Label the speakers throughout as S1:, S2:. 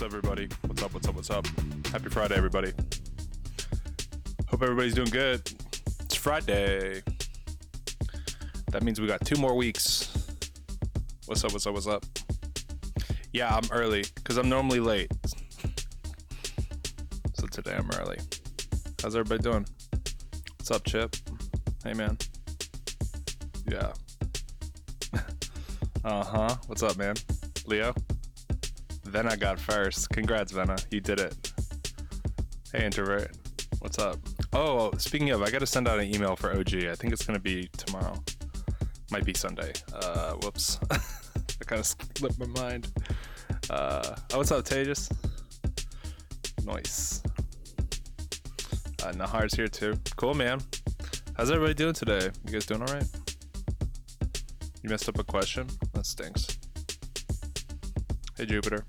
S1: What's up, everybody? What's up, what's up, what's up? Happy Friday, everybody. Hope everybody's doing good. It's Friday. That means we got 2 more weeks. What's up, what's up, what's up? Yeah, I'm early, because I'm normally late. So today I'm early. How's everybody doing? What's up, Chip? Hey, man. Yeah. Uh-huh. What's up, man? Leo? Venna got first. Congrats, Venna. You did it. Hey, introvert. What's up? Oh, speaking of, I gotta send out an email for OG. I think it's gonna be tomorrow. Might be Sunday. Whoops. I kind of slipped my mind. Oh, what's up, Tejas? Nice. Nahar's here too. Cool, man. How's everybody doing today? You guys doing all right? You messed up a question? That stinks. Hey, Jupiter.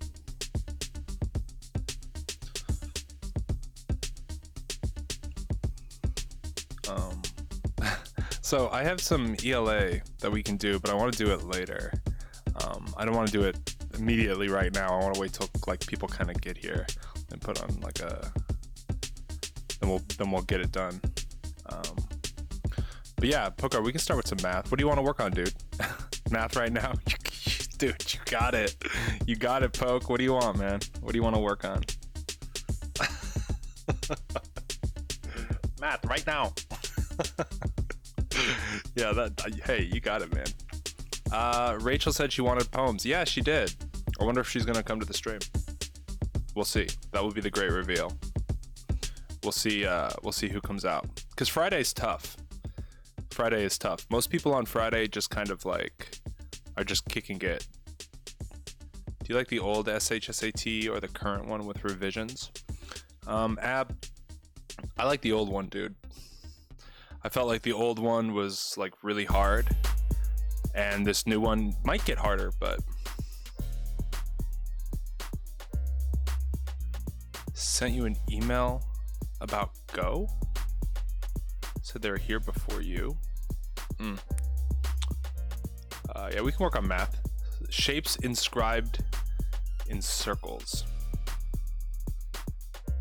S1: So I have some ELA that we can do, but I want to do it later. I don't want to do it immediately right now. I want to wait till like people kind of get here and put on like a. Then we'll get it done. But yeah, Poker, we can start with some math. What do you want to work on, dude? Math right now, dude. You got it. You got it, Poke. What do you want, man? What do you want to work on? Math right now. Yeah, hey, you got it, man. Rachel said she wanted poems. Yeah, she did. I wonder if she's gonna come to the stream. We'll see. That would be the great reveal. We'll see who comes out. Because Friday's tough. Friday is tough. Most people on Friday just kind of like are just kicking it. Do you like the old SHSAT or the current one with revisions? Ab, I like the old one, dude. I felt like the old one was like really hard, and this new one might get harder, but sent you an email about Go? Said they're here before you. Yeah, we can work on math. Shapes inscribed in circles.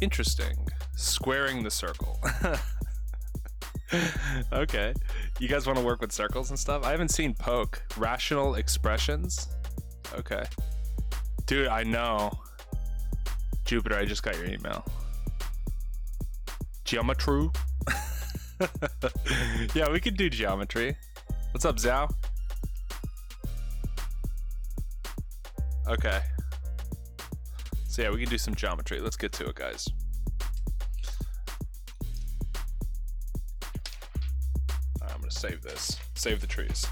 S1: Interesting. Squaring the circle. Okay. You guys want to work with circles and stuff? I haven't seen Poke. Rational expressions? Okay. Dude, I know. Jupiter, I just got your email. Geometry? Yeah, we could do geometry. What's up, Zhao? Okay. So yeah, we can do some geometry. Let's get to it, guys. I'm gonna save this. Save the trees.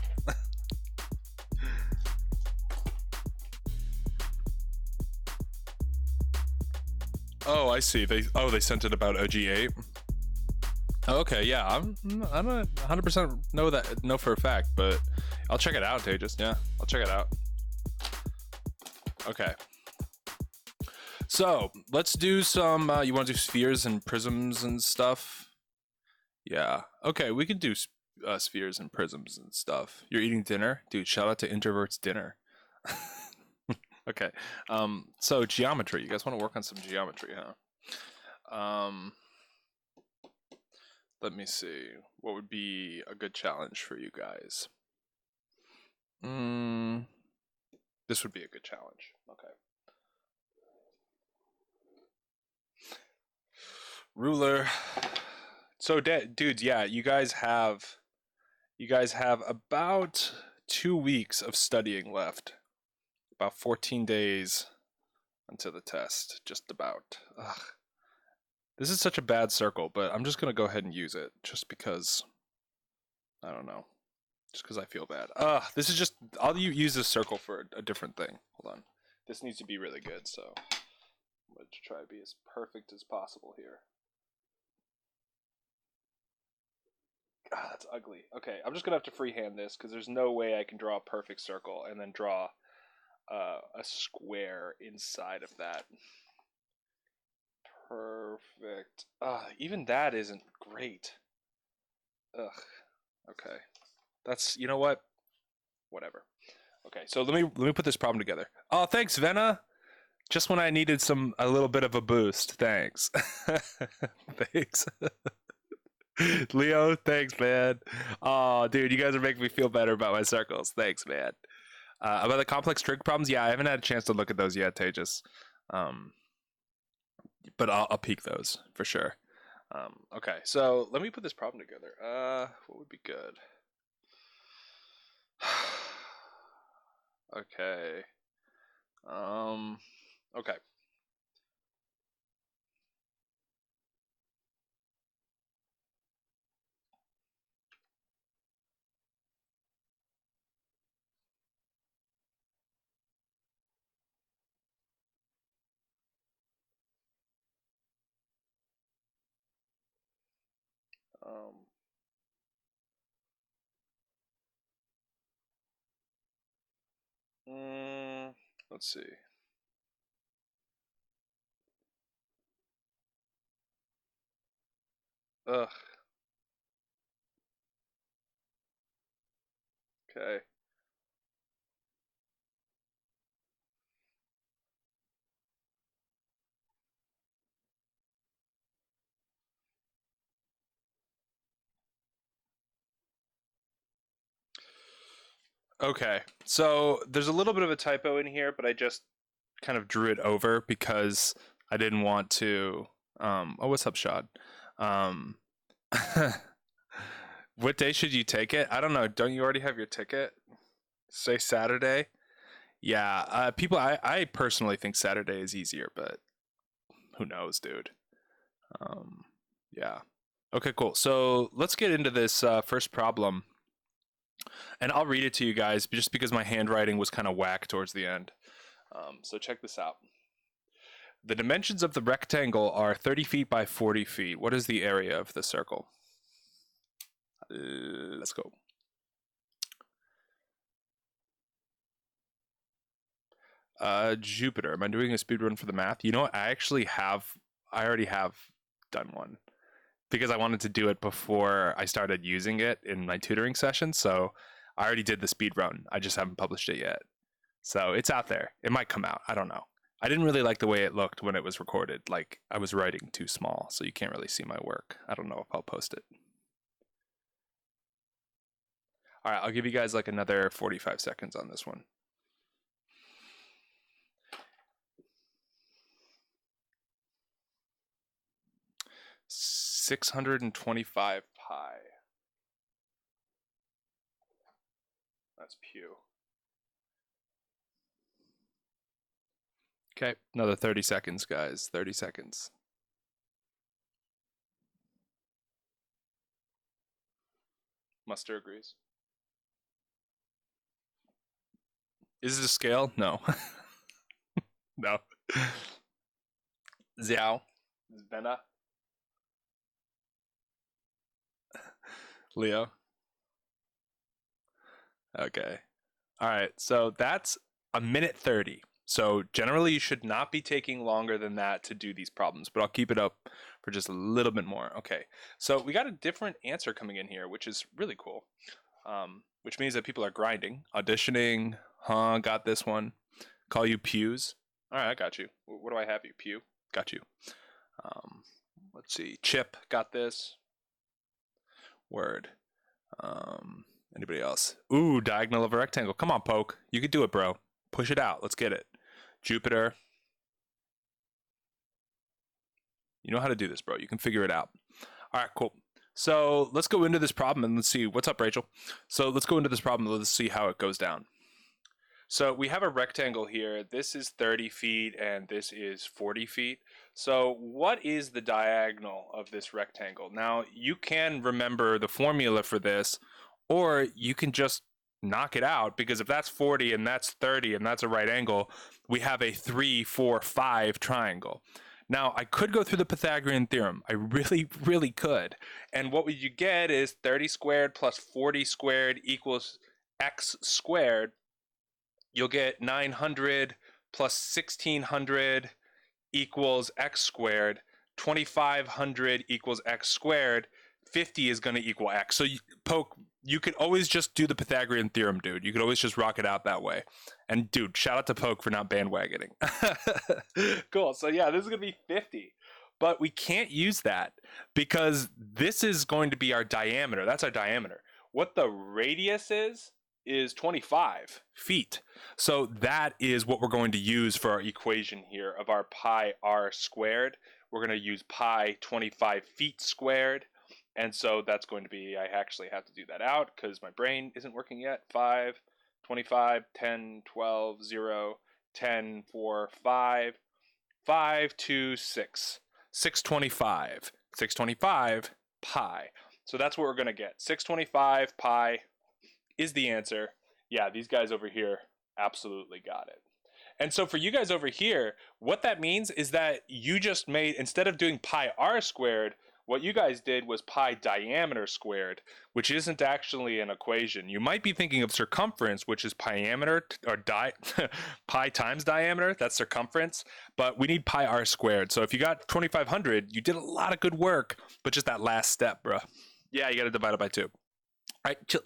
S1: Oh, I see. They sent it about OG8. Okay, yeah, I don't 100% know for a fact, but I'll check it out, Tejas. Yeah, I'll check it out. Okay. So let's do some. You want to do spheres and prisms and stuff? Yeah. Okay, we can do spheres and prisms and stuff. You're eating dinner, dude. Shout out to Introvert's dinner. Okay. So geometry. You guys want to work on some geometry, huh? Let me see. What would be a good challenge for you guys? This would be a good challenge. Okay. Ruler. So, dudes, yeah, you guys have about 2 weeks of studying left. About 14 days until the test. Just about. Ugh. This is such a bad circle, but I'm just gonna go ahead and use it just because. I don't know. Just because I feel bad. This is just. I'll use this circle for a different thing. Hold on. This needs to be really good, so I'm going to try to be as perfect as possible here. God, that's ugly. Okay, I'm just gonna have to freehand this because there's no way I can draw a perfect circle and then draw a square inside of that. Perfect. Even that isn't great. Ugh. Okay. That's, you know what? Whatever. Okay, so let me put this problem together. Oh, thanks, Venna. Just when I needed a little bit of a boost. Thanks. Thanks. Leo, thanks, man. Oh, dude, you guys are making me feel better about my circles. Thanks, man. About the complex trig problems, yeah, I haven't had a chance to look at those yet, Tejas. But I'll peek those for sure. Okay, so let me put this problem together. What would be good? Okay. Okay. Um, let's see. Ugh. Okay. Okay. So there's a little bit of a typo in here, but I just kind of drew it over because I didn't want to. Oh, what's up, Shad? Um, what day should you take it? I don't know. Don't you already have your ticket? Say Saturday. Yeah. People. I personally think Saturday is easier, but who knows, dude. Yeah. Okay, cool. So let's get into this first problem. And I'll read it to you guys just because my handwriting was kind of whack towards the end. So check this out. The dimensions of the rectangle are 30 feet by 40 feet. What is the area of the circle? Let's go. Jupiter. Am I doing a speed run for the math? You know what? I already have done one because I wanted to do it before I started using it in my tutoring session. So I already did the speed run. I just haven't published it yet. So it's out there. It might come out. I don't know. I didn't really like the way it looked when it was recorded. Like I was writing too small, so you can't really see my work. I don't know if I'll post it. All right, I'll give you guys like another 45 seconds on this one. $625 pi. That's pew. Okay, another 30 seconds, guys. 30 seconds. Muster agrees. Is it a scale? No. No. Xiao. Zbena. Leo. Okay. All right. So that's a minute 30. So generally you should not be taking longer than that to do these problems, but I'll keep it up for just a little bit more. Okay. So we got a different answer coming in here, which is really cool. Which means that people are grinding, auditioning. Got this one. Call you pews. All right, I got you. What do I have you? Pew. Got you. Let's see. Chip. Got this. Word. Anybody else? Ooh, diagonal of a rectangle. Come on, Poke. You can do it, bro. Push it out. Let's get it. Jupiter. You know how to do this, bro. You can figure it out. All right, cool. So let's go into this problem and let's see. What's up, Rachel? So let's go into this problem and let's see how it goes down. So we have a rectangle here. This is 30 feet and this is 40 feet. So what is the diagonal of this rectangle? Now, you can remember the formula for this, or you can just knock it out, because if that's 40 and that's 30 and that's a right angle, we have a 3, 4, 5 triangle. Now, I could go through the Pythagorean theorem. I really could. And what would you get is 30 squared plus 40 squared equals x squared. You'll get 900 plus 1600 equals x squared. 2500 equals x squared. 50 is going to equal x. So Poke, you could always just do the Pythagorean theorem, dude. You could always just rock it out that way. And dude, shout out to Poke for not bandwagoning. Cool. So yeah, this is gonna be 50. But we can't use that because this is going to be our diameter. That's our diameter. What the radius is 25 feet. So that is what we're going to use for our equation here of our pi r squared. We're going to use pi 25 feet squared. And so that's going to be, I actually have to do that out because my brain isn't working yet. 5, 25, 10, 12, 0, 10, 4, 5, 5, 2, 6. 625. 625 pi. So that's what we're going to get. 625 pi is the answer. Yeah, these guys over here absolutely got it. And so for you guys over here, what that means is that you just made, instead of doing pi r squared, what you guys did was pi diameter squared, which isn't actually an equation. You might be thinking of circumference, which is diameter, or pi times diameter, that's circumference, but we need pi r squared. So if you got 2500, you did a lot of good work, but just that last step, bro. Yeah, you got to divide it by 2. All right, chill.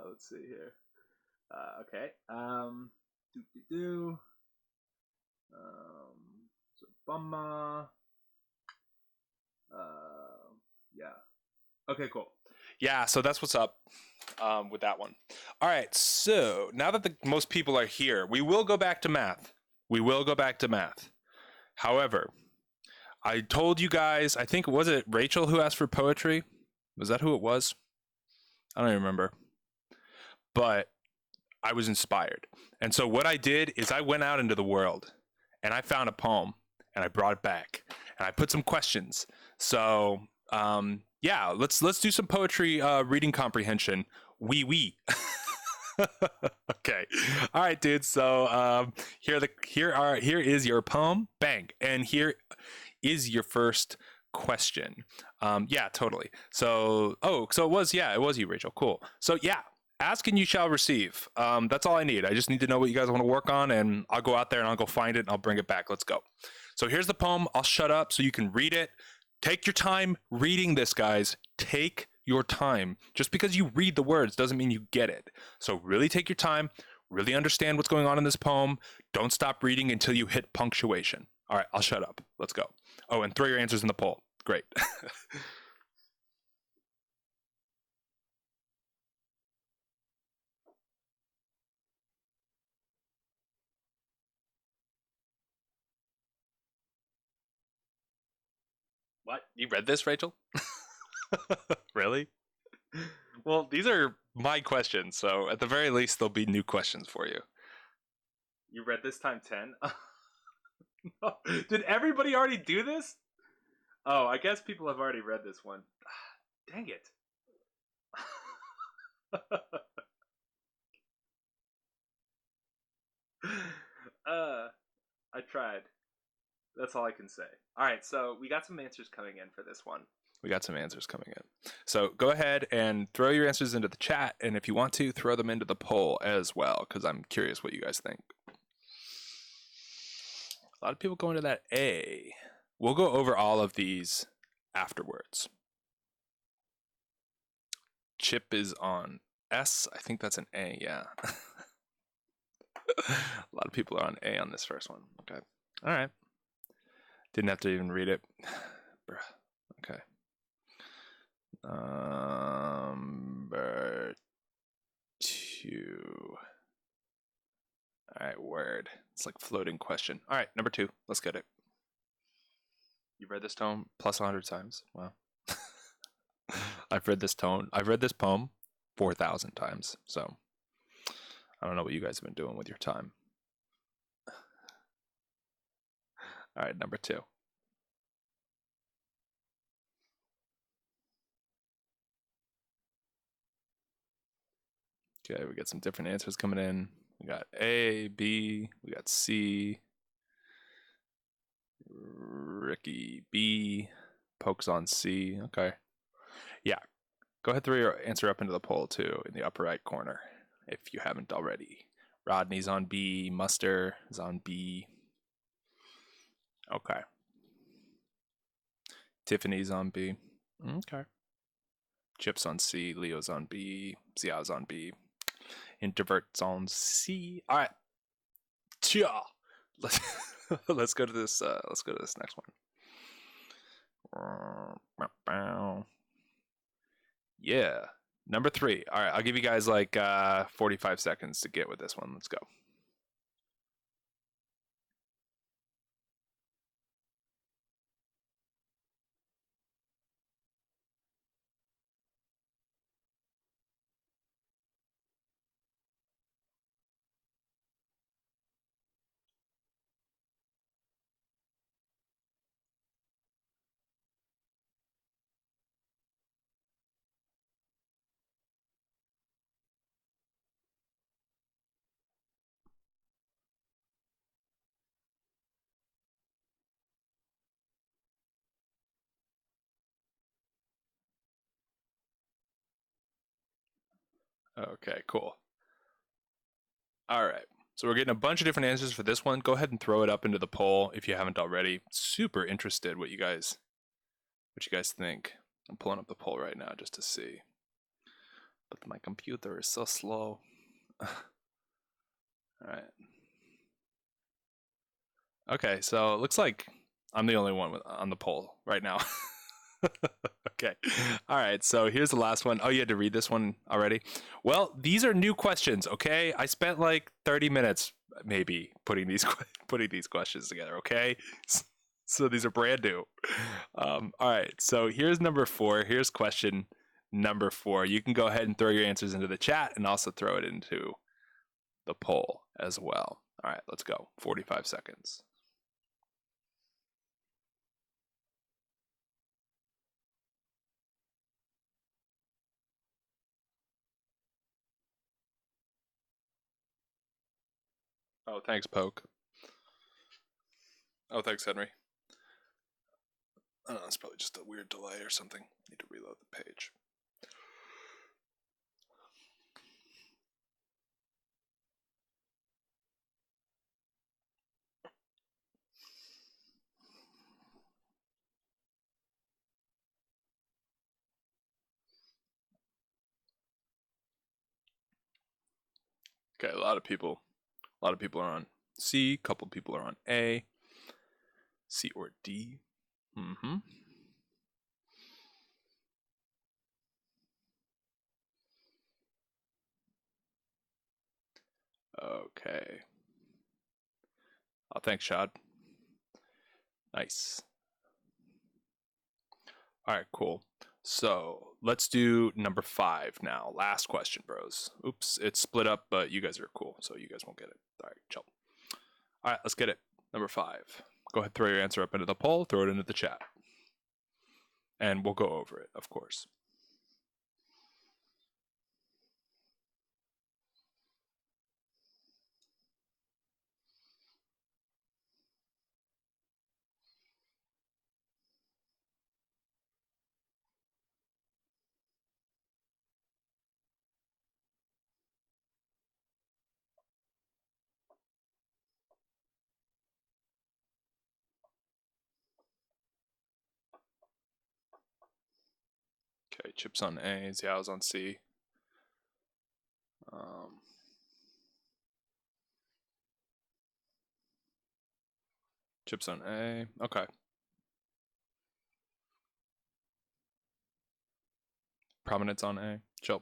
S1: Let's see here. Okay. So bumma. Yeah. Okay, cool. Yeah, so that's what's up with that one. All right, so now that most people are here, we will go back to math. However, I told you guys, I think, was it Rachel who asked for poetry? Was that who it was? I don't even remember. But I was inspired. And so what I did is I went out into the world and I found a poem and I brought it back and I put some questions. So yeah, let's do some poetry reading comprehension. Wee. Okay. All right, dude. So here is your poem. Bang. And here is your first question. Yeah, totally. So it was you, Rachel. Cool. So yeah, ask and you shall receive. That's all I need. I just need to know what you guys want to work on, and I'll go out there and I'll go find it and I'll bring it back. Let's go. So here's the poem. I'll shut up so you can read it. Take your time reading this, guys. Take your time. Just because you read the words doesn't mean you get it. So really take your time, really understand what's going on in this poem. Don't stop reading until you hit punctuation. All right, I'll shut up. Let's go. Oh, and throw your answers in the poll. Great. What? You read this, Rachel? Really? Well, these are my questions, so at the very least, there'll be new questions for you. You read this time 10? Did everybody already do this? Oh, I guess people have already read this one. Dang it. I tried. That's all I can say. All right, so we got some answers coming in for this one. So go ahead and throw your answers into the chat, and if you want to, throw them into the poll as well, because I'm curious what you guys think. A lot of people go into that A. We'll go over all of these afterwards. Chip is on S. I think that's an A, yeah. A lot of people are on A on this first one. Okay. All right. Didn't have to even read it. Bruh. Okay. Number 2. All right, word. It's like floating question. All right, number 2. Let's get it. You've read this poem plus 100 times. Wow. I've read this poem 4,000 times. So I don't know what you guys have been doing with your time. All right, number 2. Okay, we got some different answers coming in. We got A, B, we got C, Ricky B, Pokes on C. Okay. Yeah. Go ahead, throw your answer up into the poll too in the upper right corner if you haven't already. Rodney's on B, Muster is on B. Okay. Tiffany's on B. Okay. Chip's on C, Leo's on B, Xiao's on B, Introvert's on C. All right. Chia. Let's let's go to this. Let's go to this next one. Yeah. Number 3. All right, I'll give you guys like 45 seconds to get with this one. Let's go. Okay, cool. All right. So we're getting a bunch of different answers for this one. Go ahead and throw it up into the poll if you haven't already. Super interested what you guys think. I'm pulling up the poll right now just to see. But my computer is so slow. All right. Okay, so it looks like I'm the only one on the poll right now. Okay. All right. So here's the last one. Oh, you had to read this one already? Well, these are new questions, okay? I spent like 30 minutes maybe putting these questions together, okay? So these are brand new. All right. So here's number 4. Here's question number 4. You can go ahead and throw your answers into the chat and also throw it into the poll as well. All right, let's go. 45 seconds. Oh, thanks, Poke. Oh, thanks, Henry. I don't know, it's probably just a weird delay or something. Need to reload the page. Okay, a lot of people are on C, a couple people are on A, C or D. Mm-hmm. Okay. Oh, thanks, Shad. Nice. All right, cool. So let's do number 5 now. Last question, bros. Oops, it's split up, but you guys are cool, so you guys won't get it. All right, chill. All right, let's get it. Number 5. Go ahead, throw your answer up into the poll, throw it into the chat. And we'll go over it, of course. Okay, Chip's on A, Xiao's on C. Chip's on A. Okay. Prominence on A. Chill.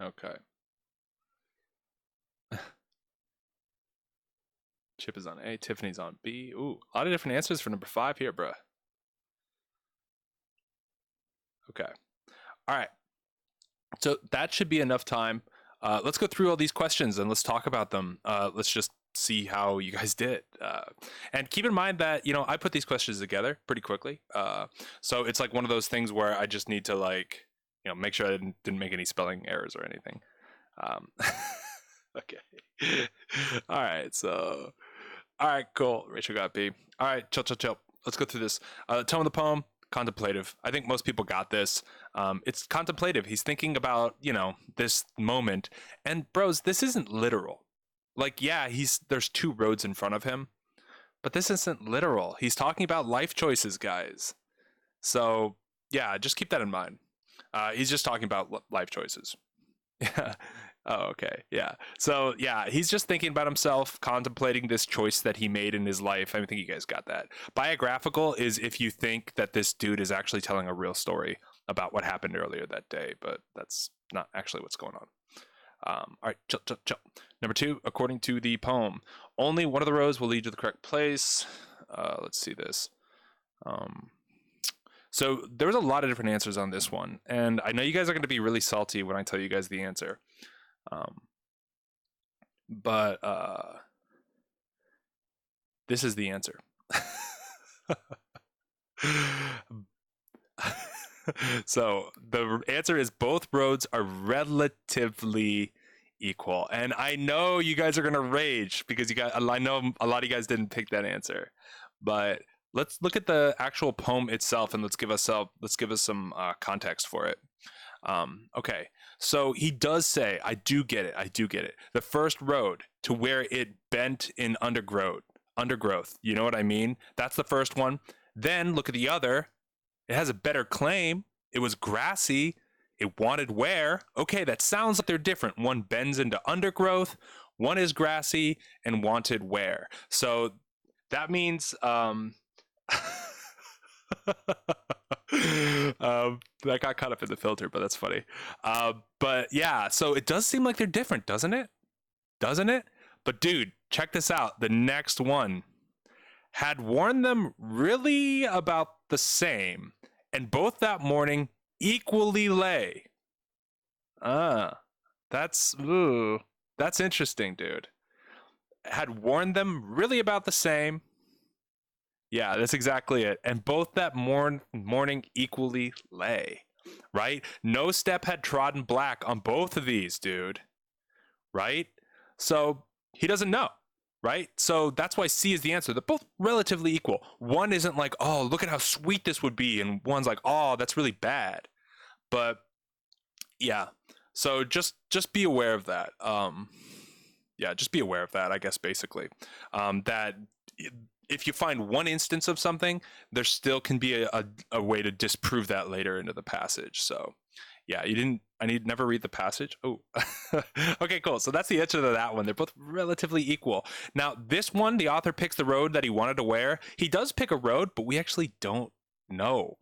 S1: Okay. Chip is on A. Tiffany's on B. Ooh, a lot of different answers for number 5 here, bruh. Okay. All right. So that should be enough time. Let's go through all these questions and let's talk about them. Let's just see how you guys did. And keep in mind that, I put these questions together pretty quickly. So it's like one of those things where I just need to make sure I didn't make any spelling errors or anything. Okay. All right, cool. Rachel got B. All right, chill. Let's go through this. Tone of the poem, contemplative. I think most people got this. It's contemplative. He's thinking about, this moment. And bros, this isn't literal. Like, yeah, there's two roads in front of him, but this isn't literal. He's talking about life choices, guys. So yeah, just keep that in mind. He's just talking about life choices. Yeah. Oh, okay. Yeah. So yeah, he's just thinking about himself, contemplating this choice that he made in his life. I think you guys got that. Biographical is if you think that this dude is actually telling a real story about what happened earlier that day, but that's not actually what's going on. All right, chill, chill, chill. Number 2, according to the poem, only one of the roads will lead to the correct place. Let's see this. So there was a lot of different answers on this one, and I know you guys are going to be really salty when I tell you guys the answer. But this is the answer. So the answer is both roads are relatively equal. And I know you guys are going to rage because I know a lot of you guys didn't pick that answer. But let's look at the actual poem itself and let's give us some context for it. Okay, so he does say, I do get it. The first road to where it bent in undergrowth. You know what I mean? That's the first one. Then look at the other. It has a better claim. It was grassy. It wanted wear. Okay, that sounds like they're different. One bends into undergrowth. One is grassy and wanted wear. So that means that got caught up in the filter, but that's funny. But yeah, so it does seem like they're different, doesn't it? But dude, check this out. The next one had warned them really about the same, and both that morning equally lay. That's interesting, dude. Had warned them really about the same. Yeah, that's exactly it. And both that morning equally lay, right? No step had trodden black on both of these, dude. Right? So he doesn't know, right? So that's why C is the answer. They're both relatively equal. One isn't like, oh, look at how sweet this would be. And one's like, oh, that's really bad. But yeah, so just be aware of that. Yeah, just be aware of that, I guess, basically. That if you find one instance of something, there still can be a way to disprove that later into the passage. So yeah, never read the passage. Oh, okay, cool. So that's the answer to that one. They're both relatively equal. Now, this one, the author picks the road that he wanted to wear. He does pick a road, but we actually don't know.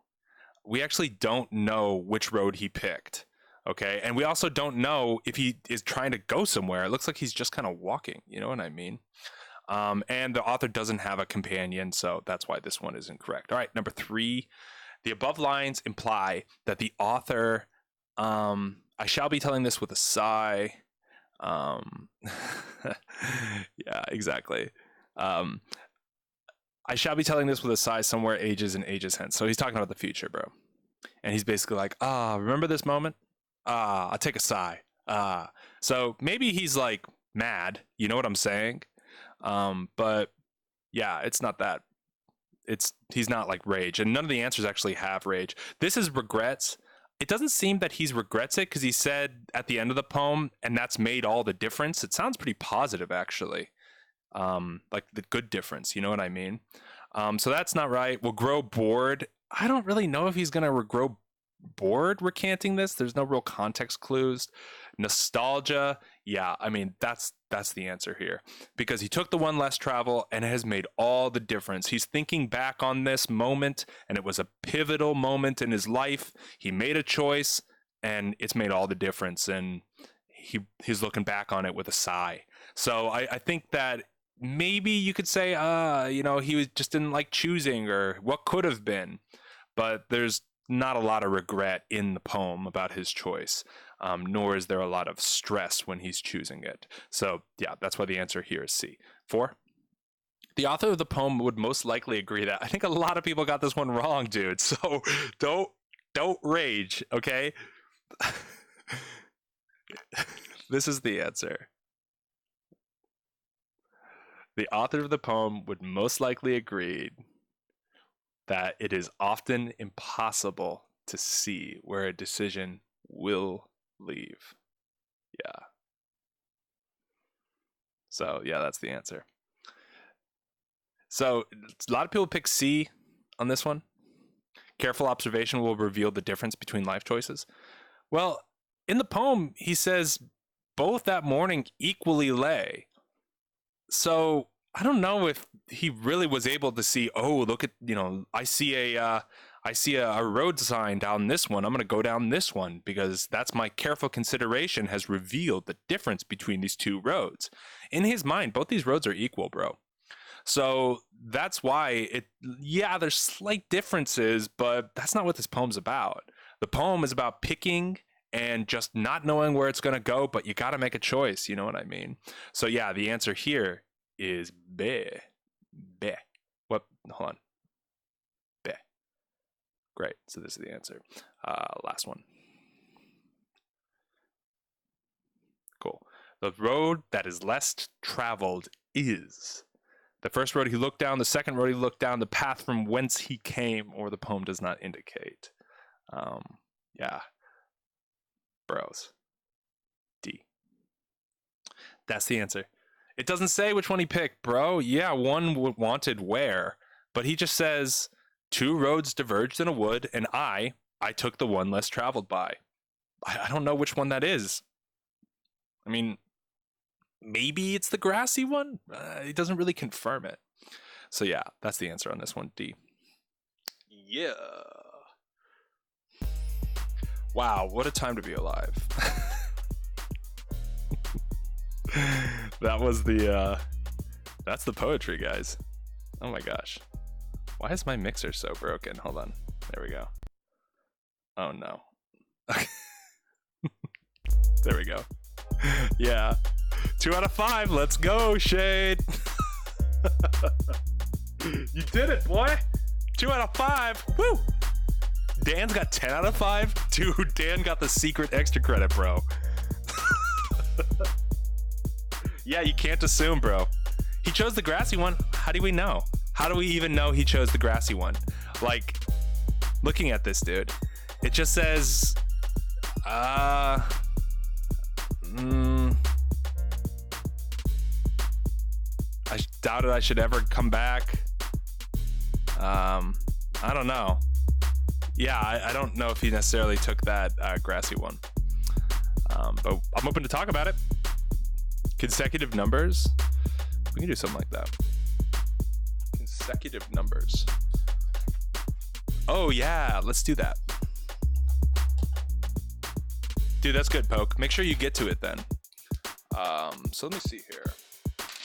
S1: We actually don't know which road he picked. Okay, and we also don't know if he is trying to go somewhere. It looks like he's just kind of walking. You know what I mean? And the author doesn't have a companion, so that's why this one is incorrect. All right, number 3. The above lines imply that the author, I shall be telling this with a sigh. Yeah, exactly. I shall be telling this with a sigh somewhere ages and ages hence. So he's talking about the future, bro. And he's basically like, remember this moment? I'll take a sigh. So maybe he's like mad, you know what I'm saying? But yeah, it's not that. He's not like rage, and none of the answers actually have rage. This is regrets. It doesn't seem that he's regrets it because he said at the end of the poem, and that's made all the difference. It sounds pretty positive, actually. Like the good difference, you know what I mean? So that's not right. Will grow bored. I don't really know if he's gonna grow bored recanting this. There's no real context clues. Nostalgia, yeah, I mean that's the answer here, because he took the one less travel and it has made all the difference. He's thinking back on this moment, and it was a pivotal moment in his life. He made a choice and it's made all the difference, and he's looking back on it with a sigh. So I think that maybe you could say he just didn't like choosing, or what could have been, but there's not a lot of regret in the poem about his choice, nor is there a lot of stress when he's choosing it. So yeah, that's why the answer here is C. 4. The author of the poem would most likely agree that. I think a lot of people got this one wrong, dude. So don't rage, okay? This is the answer. The author of the poem would most likely agree that it is often impossible to see where a decision will leave. Yeah. So yeah, that's the answer. So a lot of people pick C on this one. Careful observation will reveal the difference between life choices. Well, in the poem, he says both that morning equally lay. So I don't know if he really was able to see, oh, look at, I see a road sign down this one. I'm going to go down this one because that's my careful consideration has revealed the difference between these two roads. In his mind, both these roads are equal, bro. So that's why there's slight differences, but that's not what this poem's about. The poem is about picking and just not knowing where it's going to go, but you got to make a choice. You know what I mean? So yeah, the answer here is B. B. What? Hold on. B. Great. So this is the answer. Last one. Cool. The road that is less traveled is... The first road he looked down, the second road he looked down, the path from whence he came, or the poem does not indicate. Yeah. Bros. D. That's the answer. It doesn't say which one he picked, bro. Yeah, one wanted where, but he just says, 2 roads diverged in a wood, and I took the one less traveled by. I don't know which one that is. I mean, maybe it's the grassy one? It doesn't really confirm it. So yeah, that's the answer on this one, D. Yeah. Wow, what a time to be alive. That was that's the poetry, guys. Oh my gosh. Why is my mixer so broken? Hold on. There we go. Oh no. There we go. Yeah. 2 out of 5. Let's go, Shade. You did it, boy. 2 out of 5. Woo. Dan's got 10 out of 5. Dude, Dan got the secret extra credit, bro. Yeah, you can't assume, bro. He chose the grassy one. How do we know? How do we even know he chose the grassy one? Like, looking at this, dude, it just says, I doubted I should ever come back. I don't know. Yeah, I don't know if he necessarily took that grassy one. But I'm open to talk about it. Consecutive numbers. We can do something like that. Consecutive numbers. Oh yeah, let's do that. Dude, that's good, Poke. Make sure you get to it then. So let me see here.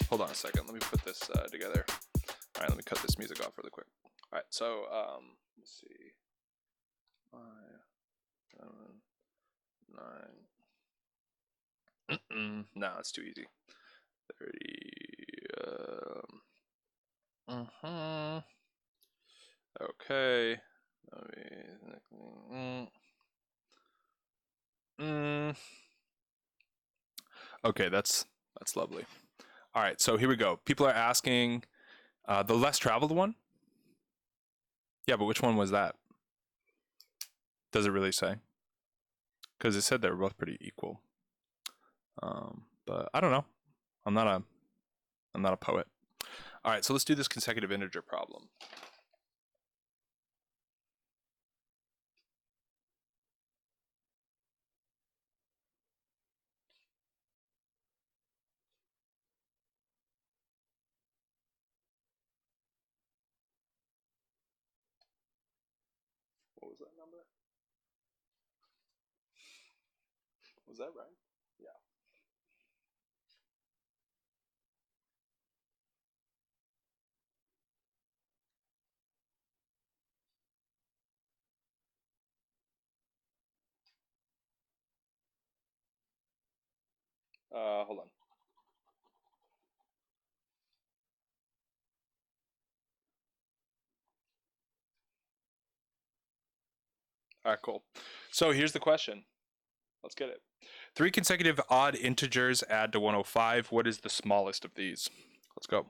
S1: Hold on a second. Let me put this together. All right, let me cut this music off really quick. All right, so let's see. 5, 7, 9. No, it's too easy. 30. Okay. Okay, that's lovely. All right, so here we go. People are asking the less traveled one. Yeah, but which one was that? Does it really say? Because it said they were both pretty equal. But I don't know. I'm not a poet. All right, so let's do this consecutive integer problem. What was that number? Was that right? Yeah. Hold on. All right, cool. So here's the question. Let's get it. 3 consecutive odd integers add to 105. What is the smallest of these? Let's go.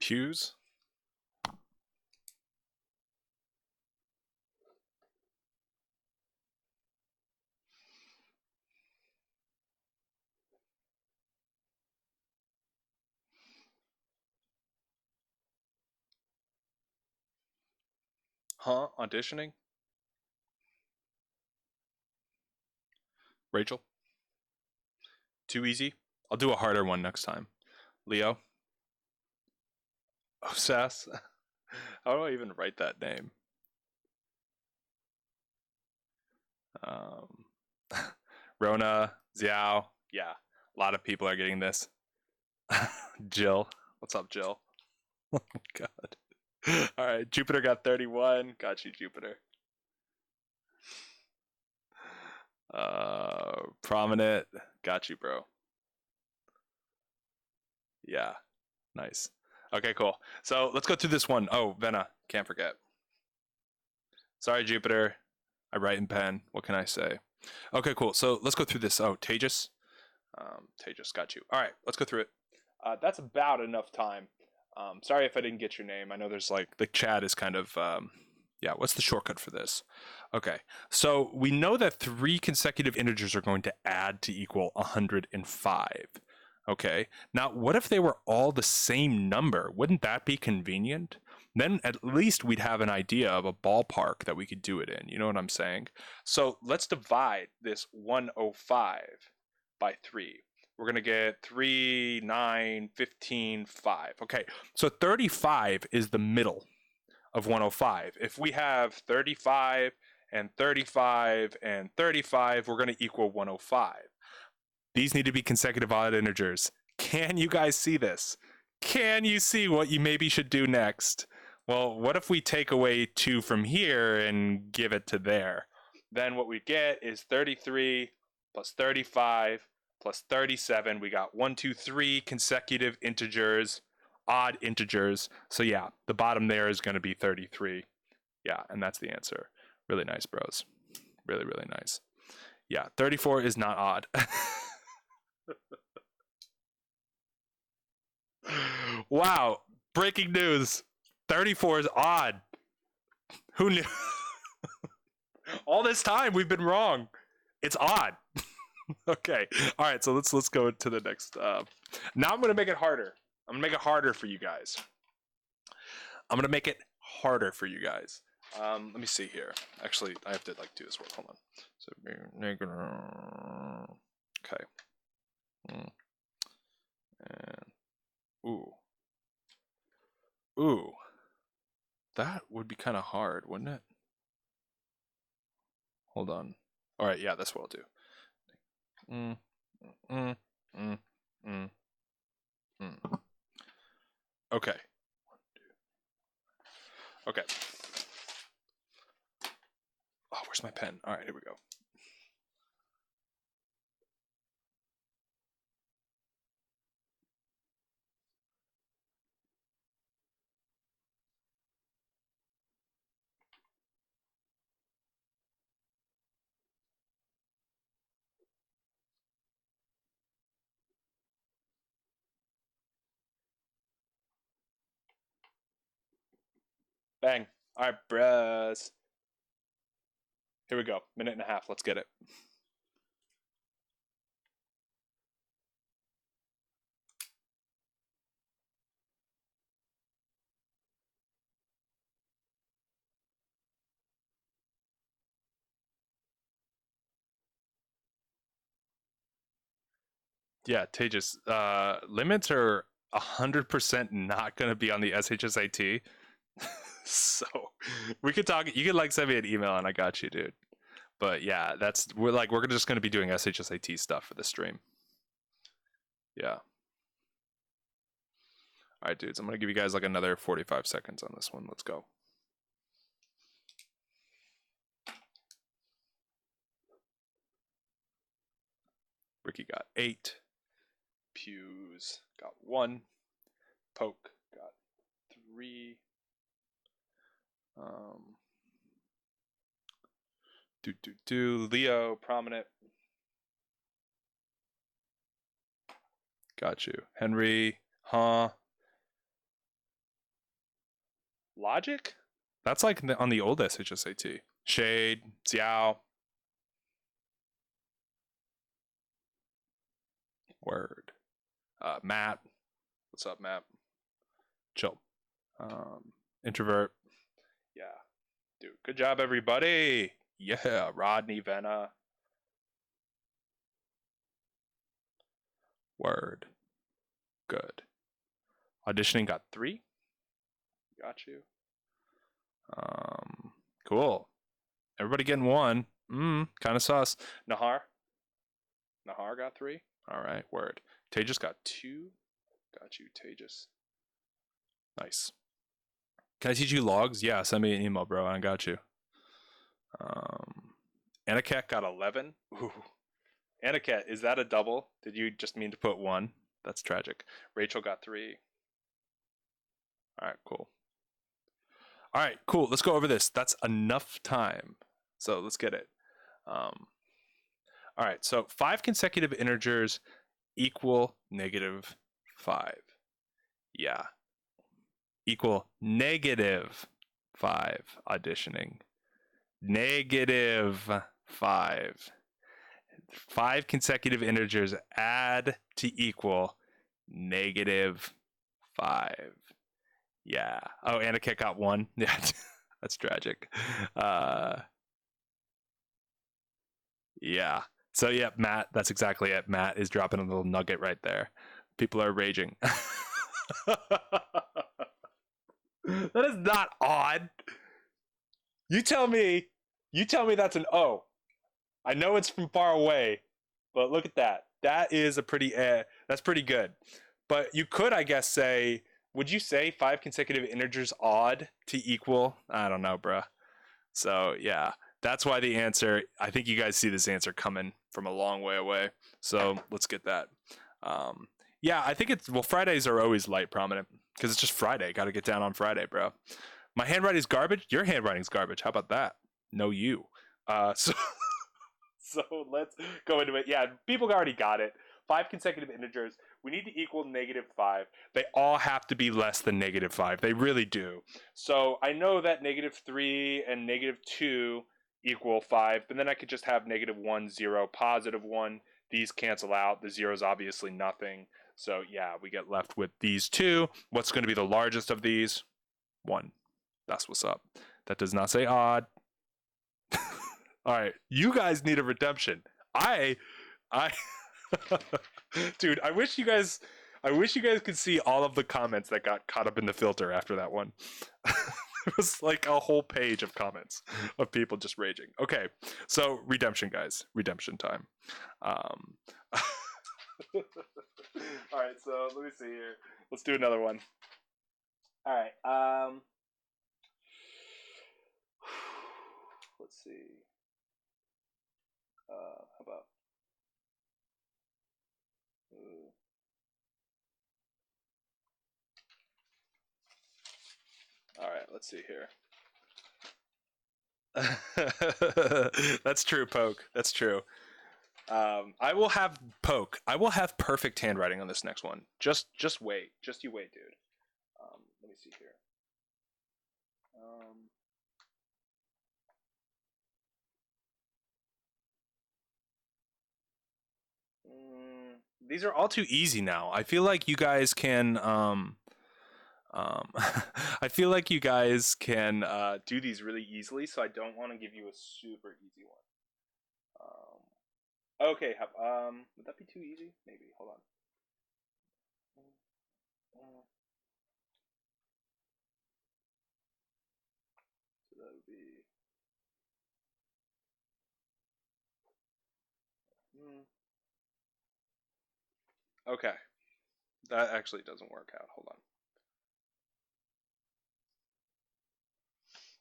S1: Pews. Huh? Auditioning? Rachel? Too easy? I'll do a harder one next time. Leo? Oh, Sass? How do I even write that name? Um, Rona, Xiao. Yeah, a lot of people are getting this. Jill. What's up, Jill? Oh, God. All right, Jupiter got 31. Got you, Jupiter. Prominent. Got you, bro. Yeah, nice. Okay, cool. So let's go through this one. Oh, Venna, can't forget. Sorry, Jupiter. I write in pen. What can I say? Okay, cool. So let's go through this. Oh, Tejas. Tejas, got you. All right, let's go through it. That's about enough time. Sorry if I didn't get your name. I know there's like the chat is kind of yeah. What's the shortcut for this? Okay, so we know that 3 consecutive integers are going to add to equal 105. Okay, now what if they were all the same number? Wouldn't that be convenient? Then at least we'd have an idea of a ballpark that we could do it in. You know what I'm saying? So let's divide this 105 by 3. We're going to get 3, 9, 15, 5. Okay, so 35 is the middle of 105. If we have 35 and 35 and 35, we're going to equal 105. These need to be consecutive odd integers. Can you guys see this? Can you see what you maybe should do next? Well, what if we take away 2 from here and give it to there? Then what we get is 33 plus 35 plus 37. We got 1, 2, 3 consecutive integers, odd integers. So yeah, the bottom there is going to be 33. Yeah, and that's the answer. Really nice, bros. Really, really nice. Yeah, 34 is not odd. Wow, breaking news. 34 is odd. Who knew? All this time we've been wrong. It's odd. Okay. All right, so let's go to the next now I'm going to make it harder. I'm going to make it harder for you guys. Let me see here. Actually, I have to like do this work. Hold on. So okay. And ooh. That would be kind of hard, wouldn't it? Hold on. All right, yeah, that's what I'll do. Okay. Okay. Oh, where's my pen? All right, here we go. Bang. All right, bros. Here we go. Minute and a half. Let's get it. Yeah, Tejas. Limits are 100% not going to be on the SHSAT. So we could talk. You could like send me an email and I got you, dude. But yeah, we're just going to be doing SHSAT stuff for the stream. Yeah. All right, dudes. I'm going to give you guys like another 45 seconds on this one. Let's go. Ricky got 8. Pews got 1. Poke got 3. Leo, prominent. Got you. Henry, huh? Logic? That's like on the old SHSAT. Shade, Xiao. Word. Matt. What's up, Matt? Chill. Introvert. Yeah. Dude, good job, everybody. Yeah, Rodney, Venna. Word. Good. Auditioning got 3. Got you. Cool. Everybody getting 1. Kind of sus. Nahar got 3. All right, word. Tejas got 2. Got you, Tejas. Nice. Can I teach you logs? Yeah, send me an email, bro. I got you. Aniket got 11. Ooh. Aniket, is that a double? Did you just mean to put 1? That's tragic. Rachel got 3. All right, cool. All right, cool. Let's go over this. That's enough time. So let's get it. All right, so 5 consecutive integers equal -5. Yeah. Equal -5 auditioning. -5. 5 consecutive integers add to equal -5. Yeah. Oh, Aniket got 1. Yeah, that's tragic. Yeah. So yeah, Matt, that's exactly it. Matt is dropping a little nugget right there. People are raging. That is not odd. You tell me that's an O. I know it's from far away, but look at that. That is a pretty that's pretty good. But you could, I guess, say, would you say 5 consecutive integers odd to equal? I don't know, bruh. So yeah, that's why the answer, I think you guys see this answer coming from a long way away. So let's get that. Yeah, I think it's, well, Fridays are always light prominent because it's just Friday. Got to get down on Friday, bro. My handwriting's garbage. Your handwriting's garbage. How about that? No, you. So let's go into it. Yeah, people already got it. 5 consecutive integers. We need to equal -5. They all have to be less than -5. They really do. So I know that -3 and -2 equal 5, but then I could just have -1, 0, +1. These cancel out. The 0 is obviously nothing. So yeah, we get left with these 2. What's going to be the largest of these? 1. That's what's up. That does not say odd. All right, you guys need a redemption. I Dude, I wish you guys could see all of the comments that got caught up in the filter after that one. It was like a whole page of comments of people just raging. Okay, so redemption, guys. Redemption time. All right, so let me see here. Let's do another one. All right. Let's see. How about? All right, let's see here. That's true, Poke. That's true. I will have Poke. I will have perfect handwriting on this next one. Just wait. Just you wait, dude. Let me see here. These are all too easy now. I feel like you guys can I feel like you guys can do these really easily, so I don't want to give you a super easy one. Okay, would that be too easy? Maybe. Hold on. So that would be. Okay, that actually doesn't work out. Hold on.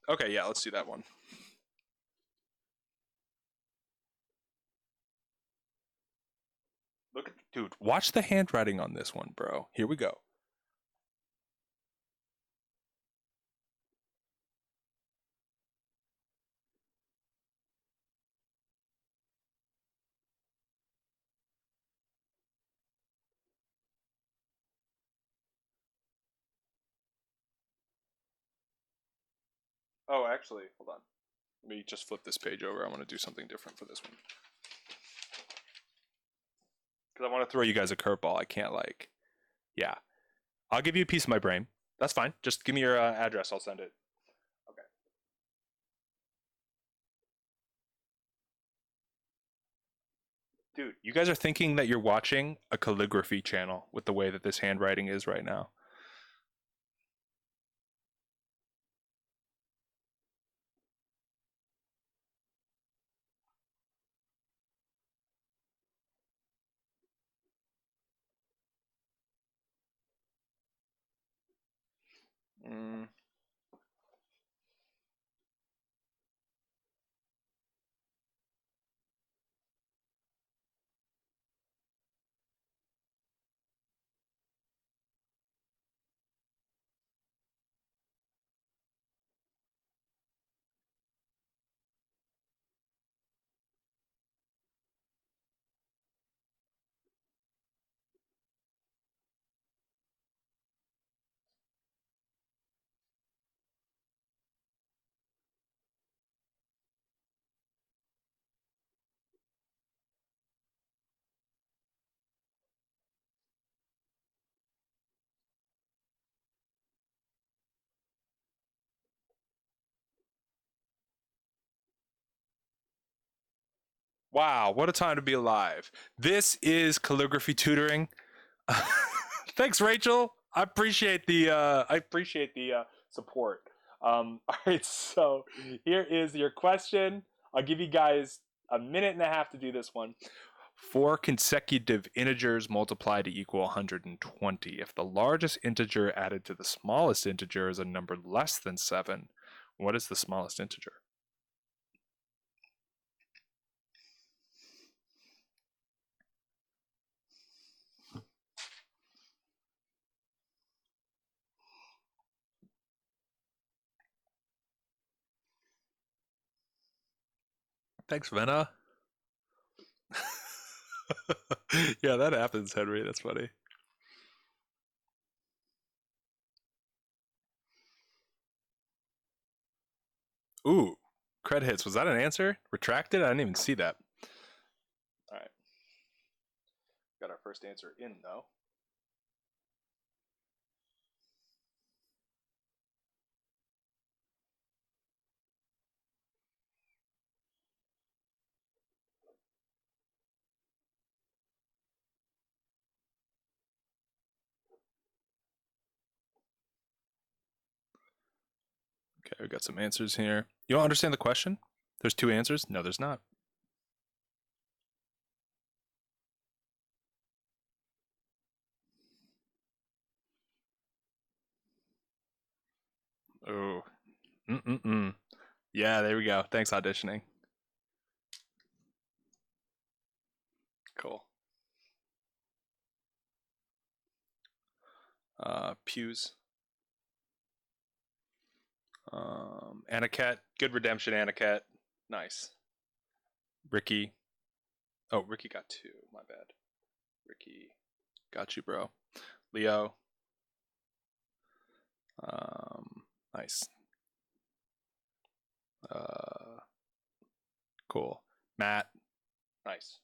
S1: Okay, yeah, let's do that one. Look at, dude, watch the handwriting on this one, bro. Here we go. Oh, actually, hold on. Let me just flip this page over. I want to do something different for this one. Because I want to throw you guys a curveball. I can't yeah. I'll give you a piece of my brain. That's fine. Just give me your address. I'll send it. Okay. Dude, you guys are thinking that you're watching a calligraphy channel with the way that this handwriting is right now. Mm. Wow, what a time to be alive. This is calligraphy tutoring. Thanks, Rachel. I appreciate the support. All right, so here is your question. I'll give you guys a minute and a half to do this one. 4 consecutive integers multiplied to equal 120. If the largest integer added to the smallest integer is a number less than 7, what is the smallest integer? Thanks, Venna. Yeah, that happens, Henry. That's funny. Ooh, cred hits. Was that an answer? Retracted? I didn't even see that. All right. Got our first answer in, though. Okay, we got some answers here. You don't understand the question? There's 2 answers? No, there's not. Oh. Mm-mm-mm. Yeah, there we go. Thanks, auditioning. Cool. Pews. Anaket. Good redemption, Anaket. Nice. Ricky. Oh, Ricky got 2. My bad. Ricky. Got you, bro. Leo. Nice. Cool. Matt. Nice.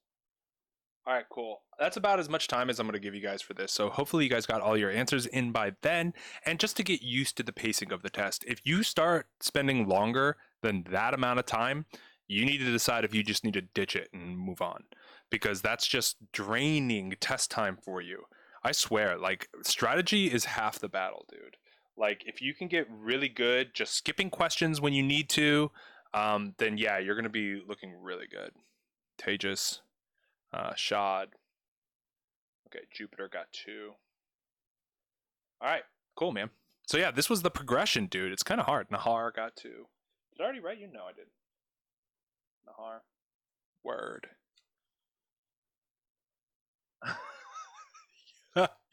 S1: All right, cool. That's about as much time as I'm going to give you guys for this. So hopefully you guys got all your answers in by then. And just to get used to the pacing of the test, if you start spending longer than that amount of time, you need to decide if you just need to ditch it and move on, because that's just draining test time for you. I swear, like, strategy is half the battle, dude. Like, if you can get really good just skipping questions when you need to, then yeah, you're going to be looking really good. Tejas. Shad. Okay, Jupiter got 2. All right, cool, man. So yeah, this was the progression, dude. It's kind of hard. Nahar got 2. Did I already write you? No, I did. Nahar. Word.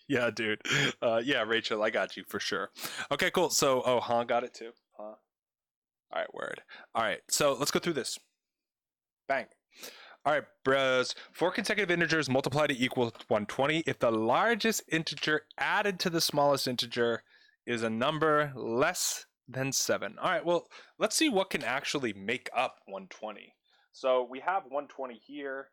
S1: Yeah, dude. Yeah, Rachel, I got you for sure. Okay, cool. So, oh, Han got it too. Huh? All right, word. All right, so let's go through this. Bang. All right, bros. 4 consecutive integers multiplied to equal 120. If the largest integer added to the smallest integer is a number less than 7. All right, well, let's see what can actually make up 120. So we have 120 here,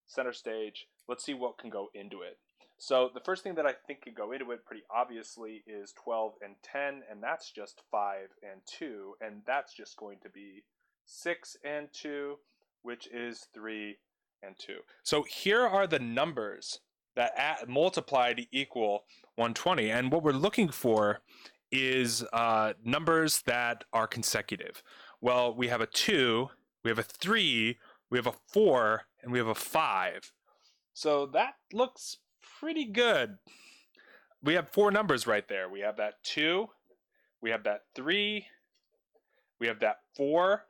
S1: center stage. Let's see what can go into it. So the first thing that I think could go into it pretty obviously is 12 and 10, and that's just 5 and 2, and that's just going to be 6 and 2, which is 3 and 2. So here are the numbers that multiply to equal 120, and what we're looking for is numbers that are consecutive. Well, we have a 2, we have a 3, we have a 4, and we have a 5. So that looks pretty good. We have 4 numbers right there. We have that 2, we have that 3, we have that 4,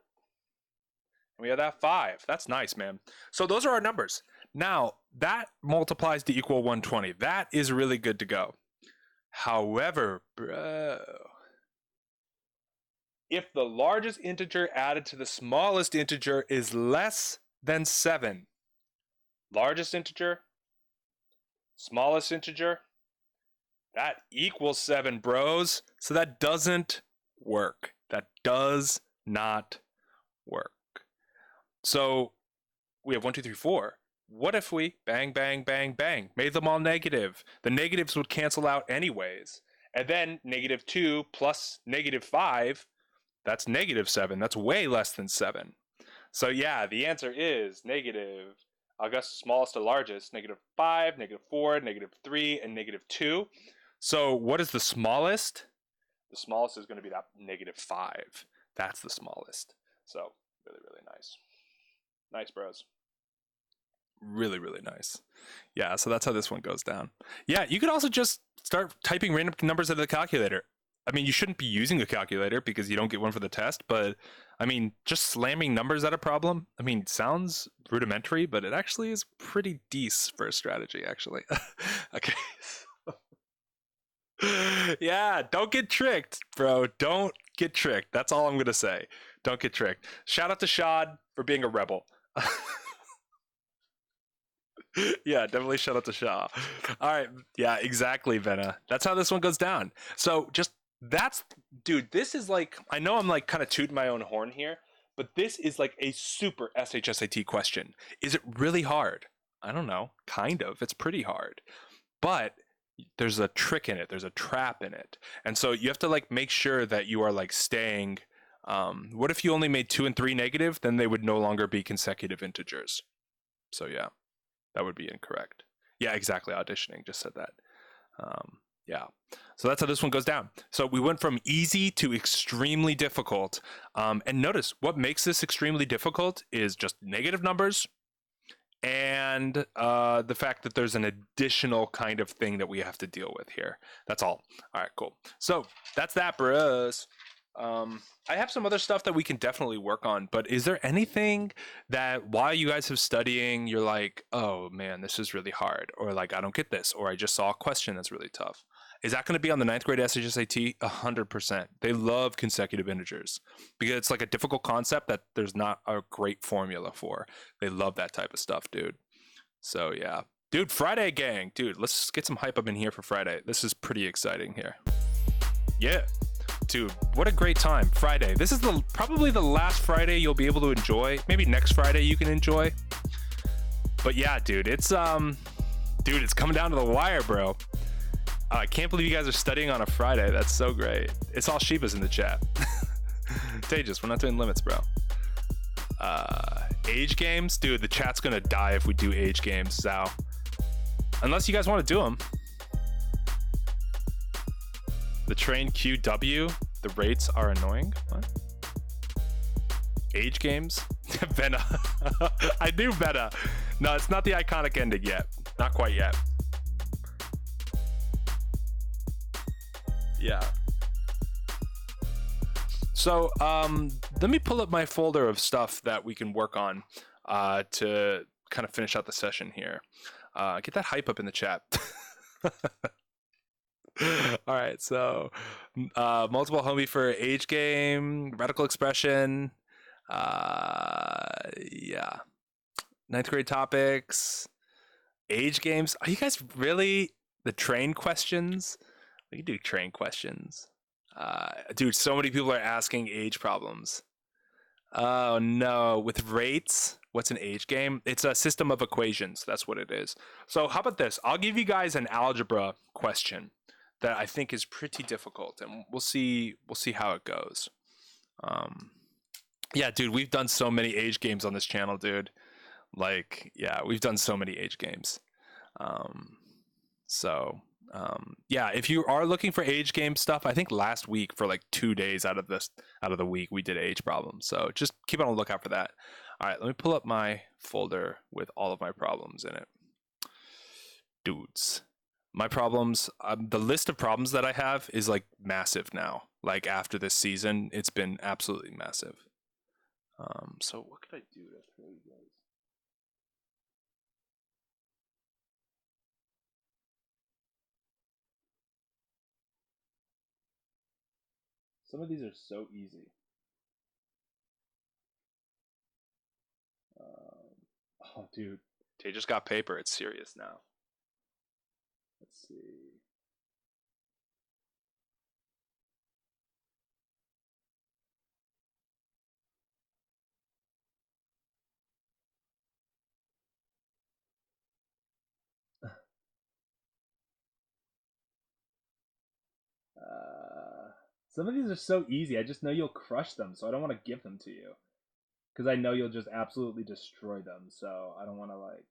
S1: and we have that 5. That's nice, man. So those are our numbers. Now, that multiplies to equal 120. That is really good to go. However, bro, if the largest integer added to the smallest integer is less than 7, largest integer, smallest integer, that equals 7, bros. So that doesn't work. That does not work. So we have 1, 2, 3, 4. What if we bang, bang, bang, bang, made them all negative? The negatives would cancel out anyways. And then -2 plus -5, that's -7. That's way less than 7. So yeah, the answer is negative, I guess smallest to largest, -5, -4, -3, and -2. So what is the smallest? The smallest is going to be that -5. That's the smallest. So really, really nice. Nice, bros. Really, really nice. Yeah, so that's how this one goes down. Yeah, you could also just start typing random numbers into the calculator. I mean, you shouldn't be using a calculator because you don't get one for the test, but I mean, just slamming numbers at a problem, I mean, sounds rudimentary, but it actually is pretty decent for a strategy, actually. Okay. Yeah, don't get tricked, bro. Don't get tricked. That's all I'm going to say. Don't get tricked. Shout out to Shad for being a rebel. Yeah, definitely shout out to Shaw. All right. Yeah, exactly, Venna. That's how this one goes down. So just dude, this is like, I know I'm like kind of tooting my own horn here, but this is like a super SHSAT question. Is it really hard? I don't know. Kind of. It's pretty hard. But there's a trick in it. There's a trap in it. And so you have to like make sure that you are like staying. What if you only made 2 and 3 negative? Then they would no longer be consecutive integers. So yeah. That would be incorrect. Yeah, exactly. Auditioning just said that. Yeah. So that's how this one goes down. So we went from easy to extremely difficult. And notice what makes this extremely difficult is just negative numbers and the fact that there's an additional kind of thing that we have to deal with here. That's all. All right, cool. So that's that, bros. I have some other stuff that we can definitely work on, but is there anything that while you guys have studying, you're like, oh man, this is really hard, or like, I don't get this, or I just saw a question that's really tough? Is that going to be on the 9th grade SHSAT? 100%. They love consecutive integers because it's like a difficult concept that there's not a great formula for. They love that type of stuff, dude. So yeah, dude, Friday gang, dude, let's get some hype up in here for Friday. This is pretty exciting here. Yeah. Dude, what a great time. Friday. This is probably the last Friday you'll be able to enjoy. Maybe next Friday you can enjoy. But yeah, dude, it's coming down to the wire, bro. I can't believe you guys are studying on a Friday. That's so great. It's all Shivas in the chat. Tejas, we're not doing limits, bro. Age games? Dude, the chat's gonna die if we do age games, Zao. Unless you guys want to do them. The train QW, the rates are annoying. What? Age games? Venna. I knew Venna. No, it's not the iconic ending yet. Not quite yet. Yeah. So, let me pull up my folder of stuff that we can work on to kind of finish out the session here. Get that hype up in the chat. All right, so multiple homie for age game, radical expression, yeah, 9th grade topics, age games. Are you guys really the train questions? We can do train questions. Dude, so many people are asking age problems. Oh no, with rates, what's an age game? It's a system of equations. That's what it is. So how about this? I'll give you guys an algebra question that I think is pretty difficult, and we'll see how it goes. Um, yeah, dude, we've done so many age games on this channel, dude. Like, yeah, we've done so many age games. Um, so yeah, if you are looking for age game stuff, I think last week for like 2 days out of the week we did age problems. So just keep on the lookout for that. All right, let me pull up my folder with all of my problems in it. Dudes, my problems, the list of problems that I have is like massive now. Like after this season, it's been absolutely massive. So what could I do to throw you guys? Some of these are so easy. Oh, dude. They just got paper. It's serious now. Let's see. Uh, some of these are so easy. I just know you'll crush them, so I don't want to give them to you because I know you'll just absolutely destroy them. So I don't want to like.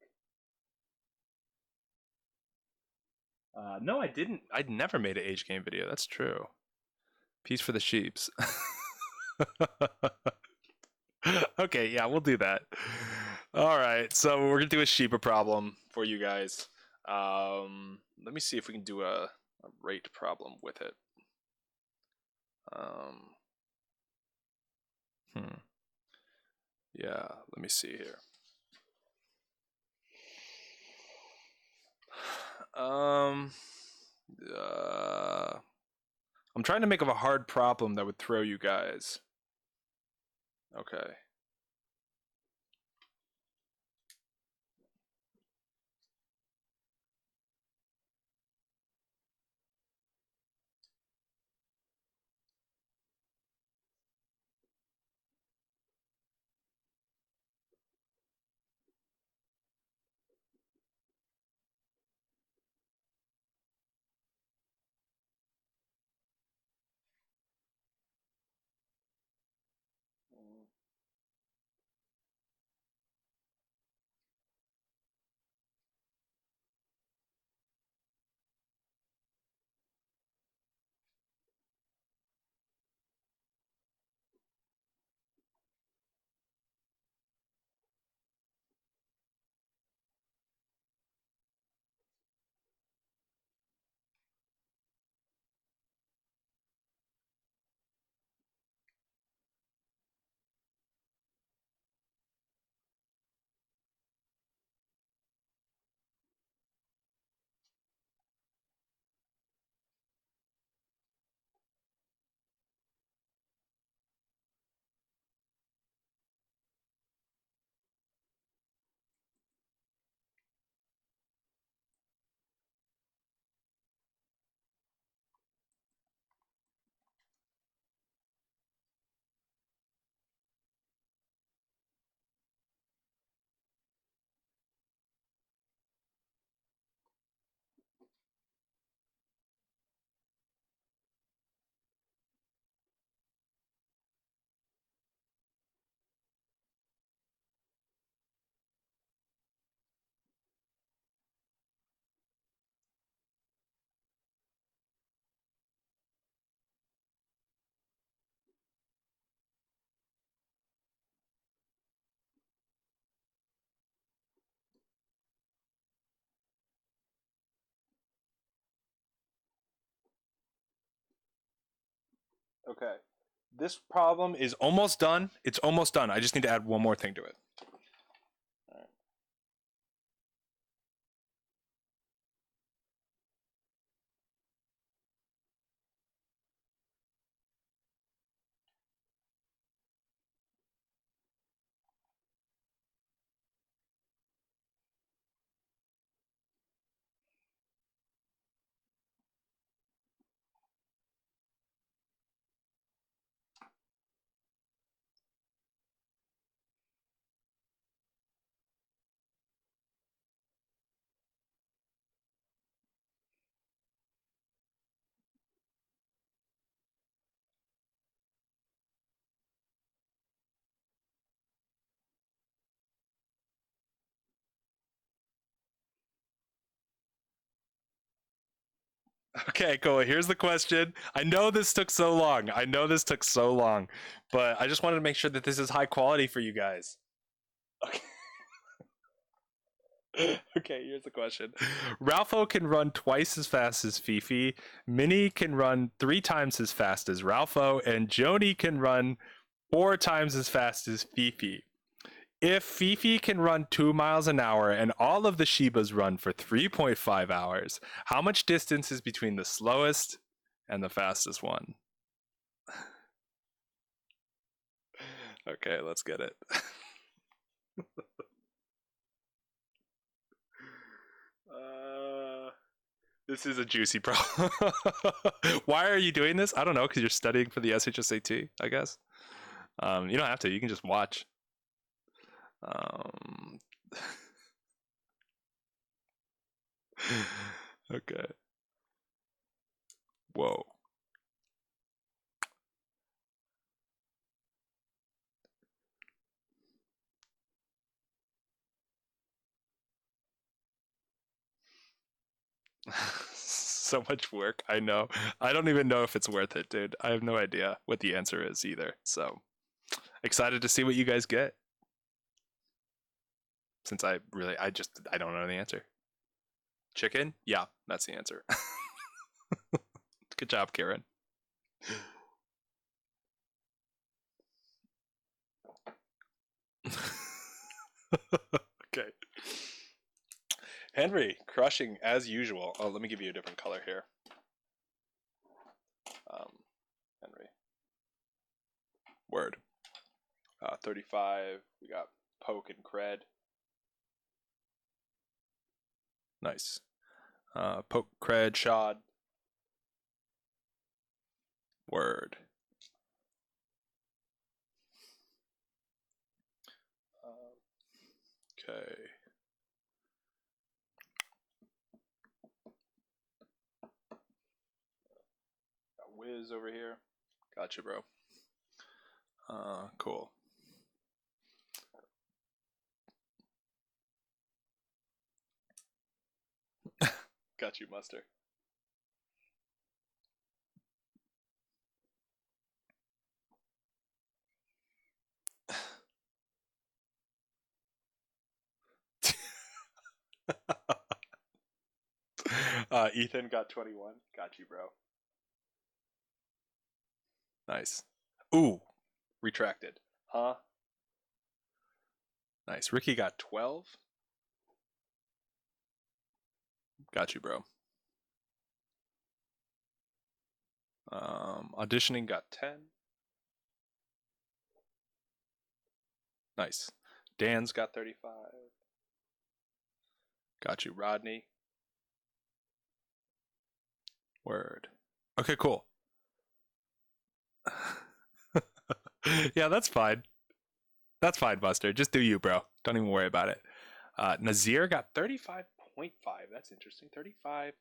S1: No, I didn't. I'd never made an age game video. That's true. Peace for the sheeps. Okay, yeah, we'll do that. All right, so we're gonna do a sheepa problem for you guys. Let me see if we can do a rate problem with it. Um, hmm. Yeah, let me see here. Um, uh, I'm trying to make of a hard problem that would throw you guys. Okay. Okay. This problem is almost done. It's almost done. I just need to add one more thing to it. Okay, cool. Here's the question. I know this took so long. But I just wanted to make sure that this is high quality for you guys. Okay. Okay, here's the question. Ralpho can run twice as fast as Fifi. Minnie can run 3 times as fast as Ralpho, and Joni can run 4 times as fast as Fifi. If Fifi can run 2 miles an hour and all of the Shibas run for 3.5 hours, how much distance is between the slowest and the fastest one? Okay, let's get it. This is a juicy problem. Why are you doing this? I don't know, because you're studying for the SHSAT, I guess. You don't have to. You can just watch. Okay. Whoa. So much work. I know. I don't even know if it's worth it, dude. I have no idea what the answer is either. So excited to see what you guys get. Since I don't know the answer. Chicken? Yeah, that's the answer. Good job, Karen. Okay. Henry, crushing as usual. Oh, let me give you a different color here. Henry. Word. 35. We got poke and cred. Nice. Poke, cred, shod. Word. Okay. Got Wiz over here. Gotcha, bro. Cool. Got you, Muster. Ethan got 21. Got you, bro. Nice. Ooh, retracted. Huh? Nice. Ricky got 12. Got you, bro. Auditioning got 10. Nice. Dan's got 35. Got you, Rodney. Word. Okay, cool. Yeah, that's fine. That's fine, Buster. Just do you, bro. Don't even worry about it. Nazir got 35.5. That's interesting. 35.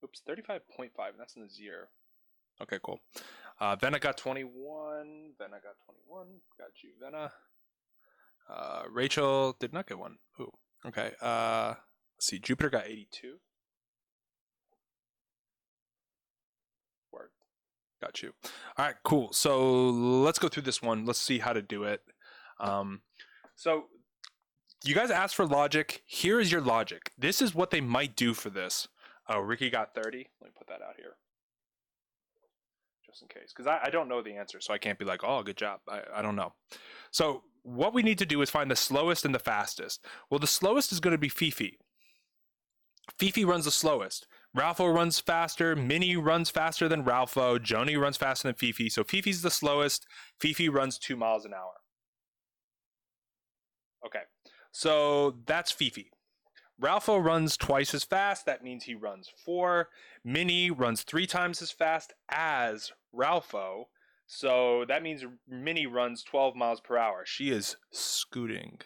S1: Oops, 35.5. That's Nazir. Okay, cool. Venna got 21. Venna got 21. Got you, Venna. Rachel did not get one. Ooh. Okay. Let's see. Jupiter got 82. Word. Got you. All right, cool. So let's go through this one. Let's see how to do it. So you guys asked for logic. Here is your logic. This is what they might do for this. Oh, Ricky got 30. Let me put that out here. Just in case. Because I don't know the answer, so I can't be like, oh, good job. I don't know. So what we need to do is find the slowest and the fastest. Well, the slowest is going to be Fifi. Fifi runs the slowest. Ralpho runs faster. Minnie runs faster than Ralpho. Joni runs faster than Fifi. So Fifi's the slowest. Fifi runs 2 miles an hour. Okay, so that's Fifi. Ralpho runs twice as fast. That means he runs 4. Minnie runs 3 times as fast as Ralpho. So that means Minnie runs 12 miles per hour. She is scooting.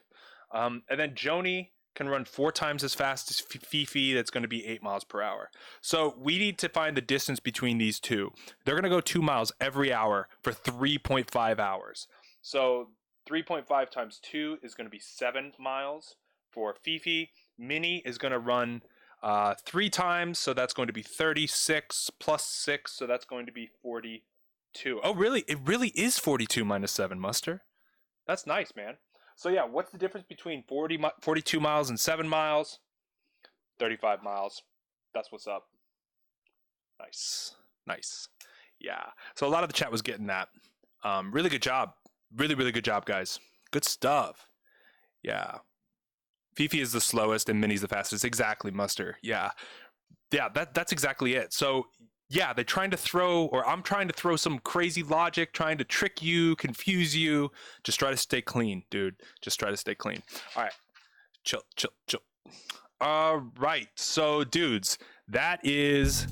S1: And then Joni can run 4 times as fast as Fifi. That's going to be 8 miles per hour. So we need to find the distance between these two. They're going to go 2 miles every hour for 3.5 hours. So 3.5 times 2 is going to be 7 miles for Fifi. Minnie is going to run 3 times, so that's going to be 36 plus 6, so that's going to be 42. Oh, really? It really is 42 minus 7, Muster. That's nice, man. So yeah, what's the difference between 42 miles and 7 miles? 35 miles. That's what's up. Nice. Nice. Yeah. So a lot of the chat was getting that. Really good job. Really, really good job, guys. Good stuff. Yeah. Fifi is the slowest and Minnie's the fastest. Exactly, Muster. Yeah. Yeah, that's exactly it. So yeah, they're trying to throw, or I'm trying to throw some crazy logic, trying to trick you, confuse you. Just try to stay clean, dude. Just try to stay clean. All right. Chill, chill, chill. All right. So, dudes, that is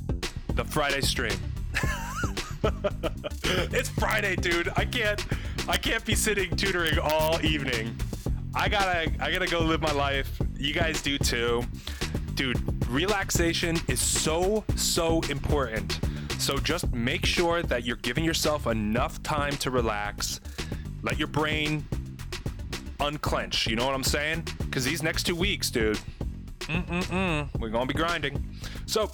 S1: the Friday stream. It's Friday, dude. I can't be sitting tutoring all evening. I gotta go live my life. You guys do too. Dude, relaxation is so important. So just make sure that you're giving yourself enough time to relax. Let your brain unclench, you know what I'm saying? Because these next 2 weeks, dude, we're gonna be grinding. So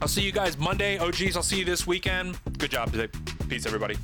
S1: I'll see you guys Monday. OGs, I'll see you this weekend. Good job today. Peace, everybody.